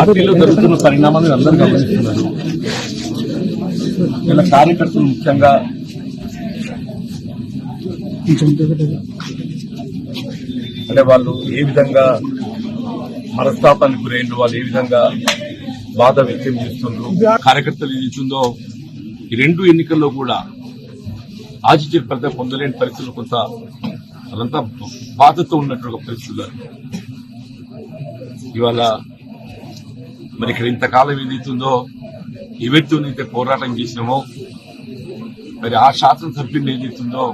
పార్టీలో జరుగుతున్న పరిణామాలను అందరూ గమనిస్తున్నారు. ఇలా కార్యకర్తలు ముఖ్యంగా అంటే వాళ్ళు ఏ విధంగా మనస్తాపానికి గురైండ్రు, వాళ్ళు ఏ విధంగా బాధ వ్యక్తం చేస్తుండ్రు, కార్యకర్తలు ఏదైతుందో ఈ రెండు ఎన్నికల్లో కూడా ఆశించిన ఫలితం పొందలేని పరిస్థితులు కొంత అదంతా బాధతో ఉన్నటువంటి పరిస్థితులు. ఇవాళ మరి ఇక్కడ ఇంతకాలం ఏదైతుందో ఎవరితోనైతే పోరాటం చేసినామో మరి ఆ శాసనసభ్యులు ఏదైతుందో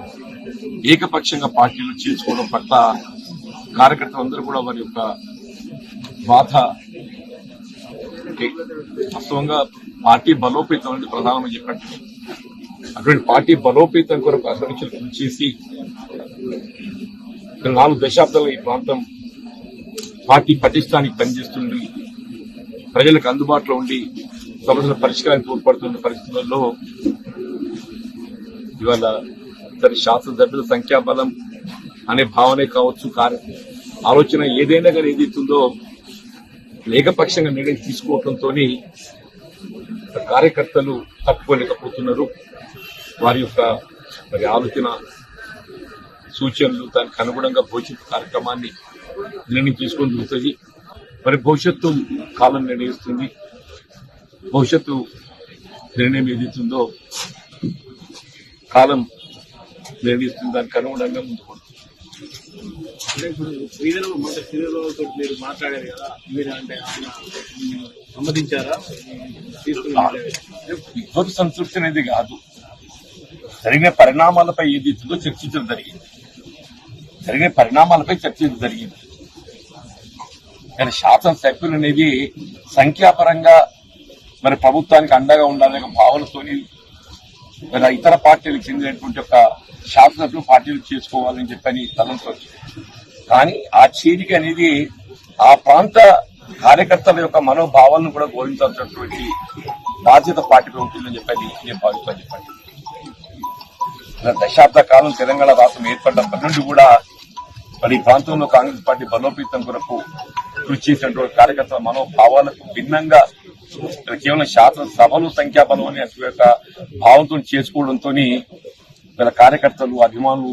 ఏకపక్షంగా పార్టీలు చేసుకోవడం పట్ల కార్యకర్తలందరూ కూడా వారి యొక్క బాధ వాస్తవంగా పార్టీ బలోపేతం అనేది ప్రధానమని చెప్పినట్టు అటువంటి పార్టీ బలోపేతం కొరకు అసలు చేసి 4 దశాబ్దాలుగా ఈ ప్రాంతం పార్టీ పటిష్టానికి పనిచేస్తుంది, ప్రజలకు అందుబాటులో ఉండి సమస్యల పరిష్కారానికి తోడ్పడుతున్న పరిస్థితుల్లో ఇవాళ శాసనసభ్యుల సంఖ్యాబలం అనే భావనే కావచ్చు, ఆలోచన ఏదైనా కానీ ఏదైతుందో ఏకపక్షంగా నిర్ణయం తీసుకోవడంతో కార్యకర్తలు తట్టుకోలేకపోతున్నారు. వారి యొక్క మరి ఆలోచన సూచనలు దానికి అనుగుణంగా భవిష్యత్తు కార్యక్రమాన్ని నిర్ణయం తీసుకొని జరుగుతుంది. మరి భవిష్యత్తు కాలం నిర్ణయిస్తుంది. భవిష్యత్తు నిర్ణయం ఏదైతుందో కాలం నిర్ణయిస్తుంది, దానికి అనుగుణంగా ముందుకు మీరు మాట్లాడారు కదా, మీరు అంటే సమ్మతించారా? విద్వత్ సంతృప్తి అనేది కాదు, జరిగిన పరిణామాలపై ఏదైతుందో చర్చించడం జరిగింది. జరిగిన పరిణామాలపై చర్చించడం జరిగింది. కానీ శాసనసభ్యులు అనేది సంఖ్యాపరంగా మరి ప్రభుత్వానికి అండగా ఉండాలనే భావనతోని మరి ఇతర పార్టీలకు చెందినటువంటి ఒక శాసనసభ్యులు పార్టీలు చేసుకోవాలని చెప్పని తలంచవచ్చు. కానీ ఆ చేరిక అనేది ఆ ప్రాంత కార్యకర్తల యొక్క మనోభావాలను కూడా గౌరవించాల్సినటువంటి బాధ్యత పార్టీపై ఉంటుందని చెప్పని నేను భావిస్తాను. చెప్పండి, దశాబ్ద కాలం తెలంగాణ రాష్ట్రం ఏర్పడినప్పటి నుండి కూడా మరి ఈ ప్రాంతంలో కాంగ్రెస్ పార్టీ బలోపేతం కొరకు కృషి చేసినటువంటి కార్యకర్తల మనోభావాలకు భిన్నంగా కేవలం శాసనసభలు సంఖ్యాబలం అనే యొక్క భావంతో చేసుకోవడంతో వీళ్ళ కార్యకర్తలు అభిమానులు